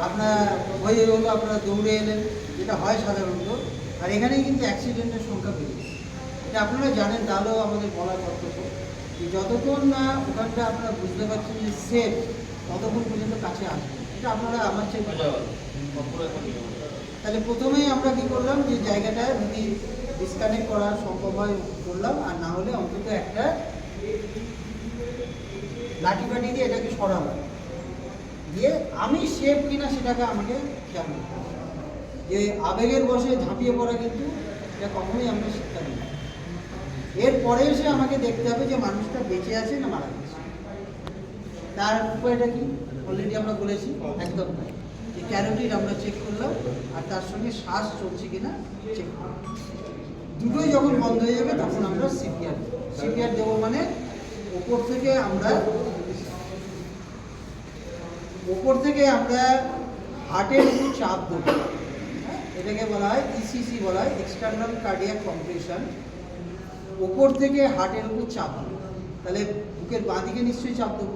আপনার হয়ে হলো আপনারা দৌড়ে এলেন, যেটা হয় সাধারণত। আর এখানেই কিন্তু অ্যাক্সিডেন্টের সংখ্যা বেড়েছে, এটা আপনারা জানেন, তাহলেও আমাদের বলার কর্তব্য যে যতক্ষণ না ওখানটা আপনারা বুঝতে পারছেন যে সেফ, ততক্ষণ পর্যন্ত কাছে আসবেন। এটা আপনারা আমার চেয়ে ভালো। তাহলে প্রথমেই আমরা কি করলাম, যে জায়গাটা যদি ডিসকানেক্ট করা সম্ভব হয় করলাম, আর না হলে অন্তত একটা লাঠি ফাটি দিয়ে এটাকে সরাবো, দিয়ে আমি সেফ কিনা সেটাকে আমাকে খেয়াল করতে হবে। যে আবেগের বশে ঝাঁপিয়ে পড়া কিন্তু এটা কখনোই আমরা শিক্ষা দিই না। এরপরে এসে আমাকে দেখতে হবে যে মানুষটা বেঁচে আছে না মারা গেছে। তার উপায়টা কি অলরেডি আমরা বলেছি, একদম নাই। যে ক্যারোটিড আমরা চেক করলাম, আর তার সঙ্গে শ্বাস চলছে কিনা চেক করলাম। দুটোই যখন বন্ধ হয়ে যাবে তখন আমরা সিপিআর দেবো। মানে ওপর থেকে আমরা হার্টের উপর চাপ দেবো। এটাকে বলা হয় ইসিসি বলা হয়, এক্সটার্নাল কার্ডিয়াক কম্প্রেশন। ওপর থেকে হার্টের উপর চাপ দেবো। তাহলে বুকের বাঁদিকে নিশ্চয়ই চাপ দেবো,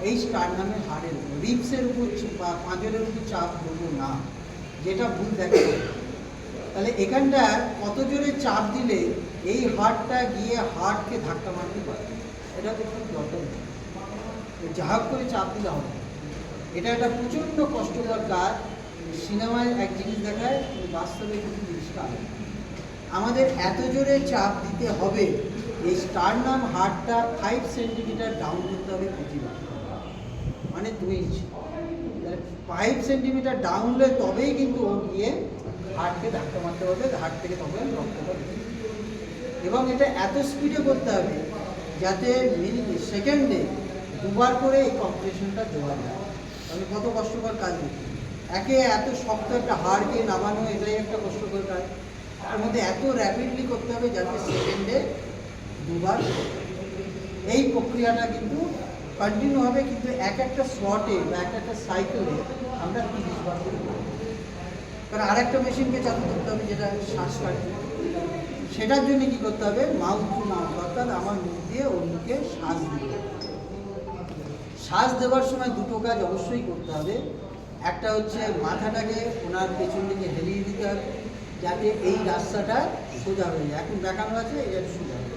এই স্টার্নামের হাড়ের উপর, রিবসের উপর বা পাঁজরের উপর চাপ দেবো না, যেটা ভুল দেখা যায়। তাহলে এখানটা কত জোরে চাপ দিলে এই হাড়টা গিয়ে হার্টকে ধাক্কা মারতে পারে, এটা তো খুব দরকার নেই। যা হোক করে চাপ দিলে হবে। এটা একটা প্রচণ্ড কষ্টকর কাজ। সিনেমায় এক জিনিস দেখায়, বাস্তবে কিন্তু জিনিসটা আলাদা। আমাদের এত জোরে চাপ দিতে হবে, এই স্টার্নাম হার্টটা 5 সেন্টিমিটার ডাউন করতে হবে প্রতিবার, মানে 2 ইঞ্চি। 5 সেন্টিমিটার ডাউন হলে তবেই কিন্তু ও গিয়ে হার্টকে ধাক্কা মারতে হবে, হার্ট থেকে তবে রক্তটা বেরিয়ে। এবং এটা এত স্পিডে করতে হবে যাতে সেকেন্ডে 2 বার করে এই কম্প্রেশনটা দেওয়া যায়। তাহলে কত কষ্টকর কাজ দেখি। একে এত শক্ত একটা হাড়কে নামানো, এটাই একটা কষ্টকর কাজ। তার মধ্যে এত র্যাপিডলি করতে হবে যাতে সেকেন্ডে 2 বার। এই প্রক্রিয়াটা কিন্তু কন্টিনিউ হবে, কিন্তু এক একটা স্লটে বা এক একটা সাইকেলে আমরা 30 বার করে করব। কারণ আরেকটা মেশিনকে চালু করতে হবে যেটা শ্বাস কাটবে। সেটার জন্য কি করতে হবে, মাউথ টু মাউথ, অর্থাৎ আমার মুখ দিয়ে ওর মুখে শ্বাস দিতে হবে। শ্বাস দেওয়ার সময় দুটো কাজ অবশ্যই করতে হবে। একটা হচ্ছে মাথাটাকে ওনার পেছন দিকে হেলিয়ে দিতে হবে যাতে এই রাস্তাটা সোজা হয়ে যায়। এখন দেখানো আছে এটা সোজা হবে।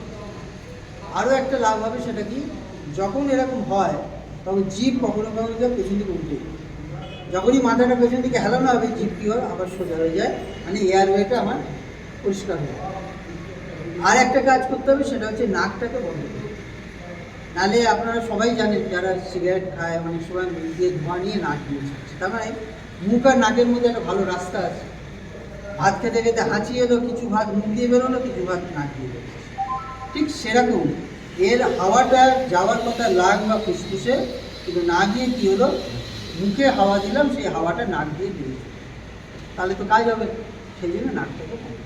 আরও একটা লাভ হবে, সেটা কি, যখন এরকম হয় তখন জিভ কখনো কখনো পেছন দিকে উঠে, যখনই মাথাটা পেছন দিকে হেলানো হবে জিভ কী হয়, আবার সোজা হয়ে যায়, মানে এয়ারওয়েটা আমার পরিষ্কার হয়ে যায়। আর একটা কাজ করতে হবে, সেটা হচ্ছে নাকটাকে বন্ধ করতে হবে। নাহলে আপনারা সবাই জানেন, যারা সিগারেট খায় অনেক সময় মুখ দিয়ে ধোঁয়া নিয়ে নাক দিয়ে ছাড়ছে, তার মানে মুখ আর নাকের মধ্যে একটা ভালো রাস্তা আছে। ভাত খেতে খেতে হাঁচি এলো, কিছু ভাত মুখ দিয়ে বেরোলো, কিছু ভাত নাক দিয়ে বেরোলো। ঠিক সেরকম এর হাওয়াটা যাওয়ার কথা লাং বা ফুসফুসে, কিন্তু না গিয়ে কী হলো, মুখে হাওয়া দিলাম, সেই হাওয়াটা নাক দিয়ে বেরিয়েছে। তাহলে তো কাজ হবে, সেই জন্য নাকটাকে বন্ধ।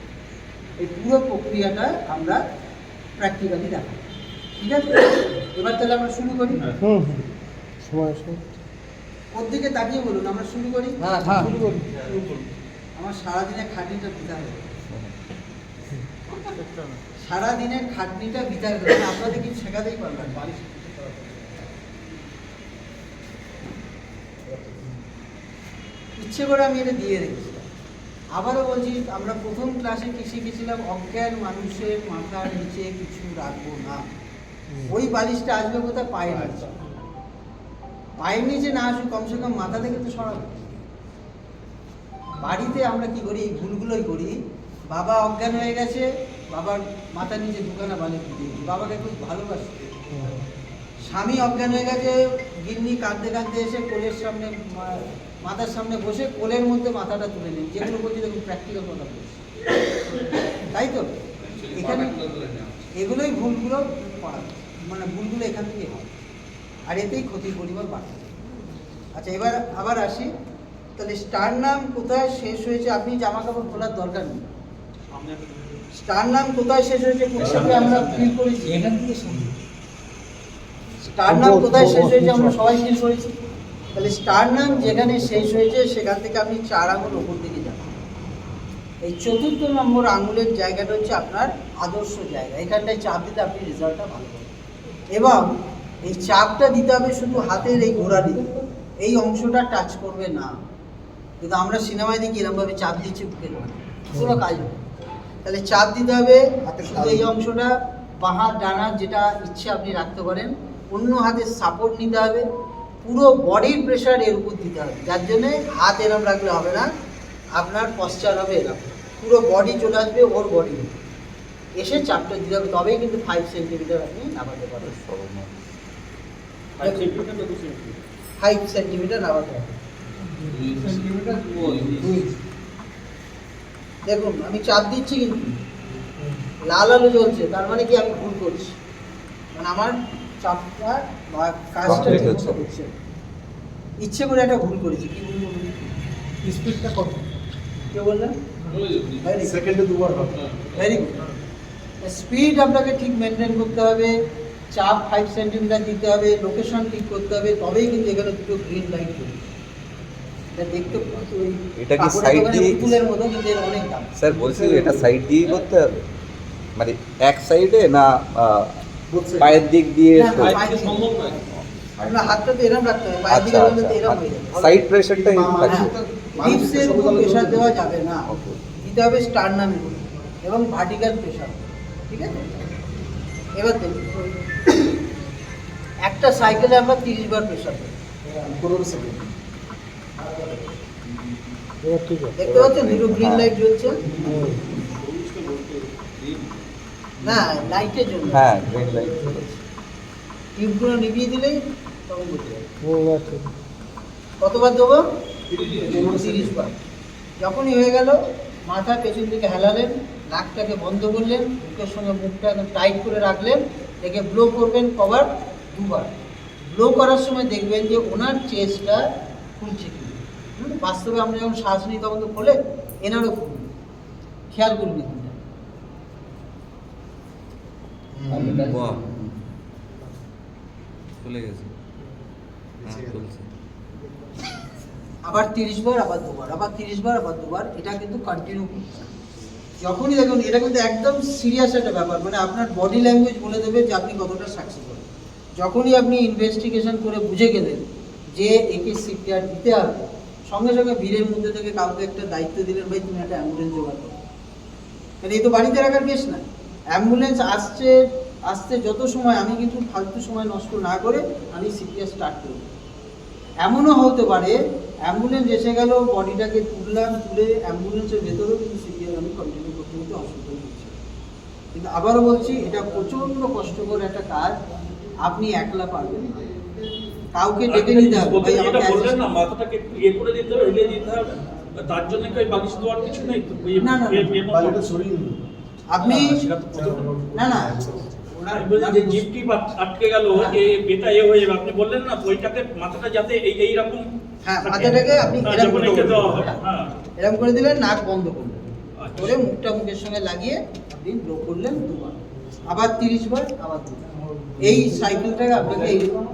এই পুরো প্রক্রিয়াটা আমরা প্র্যাকটিক্যালি দেখাবো, ঠিক আছে? এবার তাহলে আমরা শুরু করি। ওর দিকে তাকিয়ে বলুন, আমরা শুরু করি। আমার সারাদিনের খাটনিটা বিদায় হবে, সারাদিনের খাটনিটা বিদায় হবে, আপনাদের কিছু শেখাতেই পারবেন। ইচ্ছে করে আমি এটা দিয়ে রেখেছিলাম। আবারও বলছি, আমরা প্রথম ক্লাসে কি শিখেছিলাম, অজ্ঞান মানুষের মাথার নিচে কিছু রাখবো না। ওই বালিশটা আসবে কোথায়, পায়ের নিচে। পায়ের নিচে না আসুক, কমসে কম মাথা থেকে তো সরাবে। বাড়িতে আমরা কি করি, এই ভুলগুলোই করি। বাবা অজ্ঞান হয়ে গেছে, বাবার মাথার নিচে দুখানা বালি দিই, বাবাকে খুব ভালোবাসি। স্বামী অজ্ঞান হয়ে গেছে, গিন্নি কাঁদতে কাঁদতে এসে কোলের সামনে, মাথার সামনে বসে কোলের মধ্যে মাথাটা তুলে নিন। যেগুলো বলছি দেখুন, প্র্যাকটিক্যাল কথা বলছি, তাই তো? এখানে এগুলোই ভুলগুলো করা, মানে ভুলগুলো এখান থেকে হয়, আর এতেই ক্ষতির পরিমাণ বাড়ে। আচ্ছা, এবার আবার আসি। তাহলে স্টারনাম কোথায় শেষ হয়েছে, আপনি জামা কাপড় খোলার দরকার নেই। স্টারনাম কোথায় শেষ হয়েছে, কোথায় আমরা ফিল করেছি, এখান থেকে স্টারনাম কোথায় শেষ হয়েছে আমরা সবাই ফিল করেছি। তাহলে স্টারনাম যেখানে শেষ হয়েছে সেখান থেকে আপনি 4 আঙুল ওপর দিকে যাবেন। এই 4র্থ নম্বর আঙুলের জায়গাটা হচ্ছে আপনার আদর্শ জায়গা। এখানটায় চাপ দিলে আপনি রেজাল্টটা ভালো পাবেন। এবং এই চাপটা দিতে হবে শুধু হাতের এই গোড়ালি, এই অংশটা টাচ করবে না। কিন্তু আমরা সিনেমায় দেখি এরকমভাবে চাপ দিচ্ছি বুকের মধ্যে, কোনো কাজ হবে। তাহলে চাপ দিতে হবে শুধু এই অংশটা, বাঁ হাত ডান হাত যেটা ইচ্ছে আপনি রাখতে পারেন। অন্য হাতে সাপোর্ট নিতে হবে, পুরো বডির প্রেশার এর উপর দিতে হবে। যার জন্যে হাত এরম রাখলে হবে না, আপনার পশ্চার হবে এরকম, পুরো বডি চলে আসবে ওর বডি এসে চাপটা দিতে হবে, তবেই কিন্তু 5 সেন্টিমিটার আপনি নামাতে পারবেন। 5 সেন্টিমিটার নামাতে হবে। দেখুন আমি চাপ দিচ্ছি কিন্তু লাল আলো জ্বলছে, তার মানে কি আমি ভুল করছি, মানে আমার চাপটা বা কাজটা ঠিক মতো হচ্ছে। ইচ্ছে করে একটা ভুল করেছি, কি ভুল করেছি? স্পিডটা কত কে বললেন? সেকেন্ডে দুবার হবে। Very good. স্পিড আপনাকে ঠিক মেনটেন করতে হবে, চাপ 5 সেন্টিমিটার দিতে হবে, লোকেশন ঠিক করতে হবে, তবেই কিন্তু এখানে দুটো গ্রিন লাইট জ্বলবে। এটা দেখতে ওই এটা কি কাপড়ের সাইড দোকানে দিয়ে পুতুলের মতো, কিন্তু এর অনেক দাম। স্যার বলছি এটা সাইড দিয়ে করতে হবে, মানে এক সাইডে না পায়ের দিক দিয়ে? না, পায়ের দিকে সম্ভব নয়। আপনার হাতটা তো এরকম রাখতে হবে, পায়ের দিকে আচ্ছা বললে তো এরকম আচ্ছা, হয়ে যাবে। সাইড প্রেশারটা থাকবে। হিপসের উপর প্রেশার দেওয়া যাবে না, ওকে। দিতে হবে স্টার্নামের উপর এবং ভার্টিক্যাল প্রেশার। ঠিক আছে, এবার দেখুন একটা সাইকেলে আমরা 30 বার প্রেশার দেবো। 15 সেকেন্ড। দেখতে পাচ্ছেন দুটো গ্রিন লাইট জ্বলছে না, লাইটের জন্য। হ্যাঁ গ্রিন লাইট। টিউবগুলো নিভিয়ে দিলেই তখন বুঝে যাবে। কতবার দেবো? 30 বার। যখনই হয়ে গেল মাথা পেছন দিকে হেলালেন, নাকটাকে বন্ধ করলেন, মুখের সঙ্গে মুখটা একদম টাইট করে রাখলেন, একে ব্লো করবেন কভার 2 বার। ব্লো করার সময় দেখবেন যে ওনার চেস্টটা খুলছে কি। বাস্তবে আমরা যখন শ্বাস নিই তখন তো খোলে, এনারও খুলবে, খেয়াল করুন। বাহ, চলে গেছে। হ্যাঁ, চলছে। আবার 30 বার, আবার 2 বার, আবার 30 বার, আবার 2 বার, এটা কিন্তু কন্টিনিউ করতে হবে। যখনই দেখুন এটা কিন্তু একদম সিরিয়াস একটা ব্যাপার, মানে আপনার বডি ল্যাঙ্গুয়েজ বলে দেবে যে আপনি কতটা সাকসেসফুল। যখনই আপনি ইনভেস্টিগেশন করে বুঝে গেলেন যে একে সিপিআর দিতে হবে, সঙ্গে সঙ্গে ভিড়ের মধ্যে থেকে কাউকে একটা দায়িত্ব দিলেন, ভাই তুমি একটা অ্যাম্বুলেন্স জোগাড় করো। কারণ এই তো বাড়িতে রাখার কেস না, অ্যাম্বুলেন্স আসতে যত সময়, আমি কিন্তু ফালতু সময় নষ্ট না করে আমি সিপিআর স্টার্ট করব। এমনও হতে পারে অ্যাম্বুলেন্স এসে গেল, বডিটাকে তুললাম, তুলে অ্যাম্বুলেন্সের ভেতরেও কিন্তু সিপিআর আমি কন্টিনিউ করতে করতে অসুবিধা হচ্ছে। কিন্তু আবারও বলছি, এটা প্রচণ্ড কষ্টকর একটা কাজ, আপনি একলা পারবেন না, কাউকে ডেকে নিতে হবে। ভাই এটা আমাকে বললেন assist- না, মাথাটাকে ইয়ে করে দিতে হবে, হিলিয়ে দিতে হবে, তার জন্য কি ওই বালিশ দেওয়ার কিছু নেই তো? না, না, না। বালিটা সরিয়ে নিন। আপনি সেটা তো করতে হবে। না না আমি বলছি যে জিপটি আটকে গেল, এটা হয়ে যাবে, আপনি বললেন না ওইটাকে মাথাটা যাতে এইরকম, হ্যাঁ, মাথাটাকে আপনি এরকম যখন এঁকে দেওয়া হবে, হ্যাঁ, হ্যাঁ। এরকম করে দিলেন, নাক বন্ধ করলেন, আচ্ছা। করে মুখটা মুখের সঙ্গে লাগিয়ে আপনি ব্লো করলেন 2 বার, আবার 30 বার, আবার 2 বার। এই সাইকেলটাকে আপনাকে এইরকম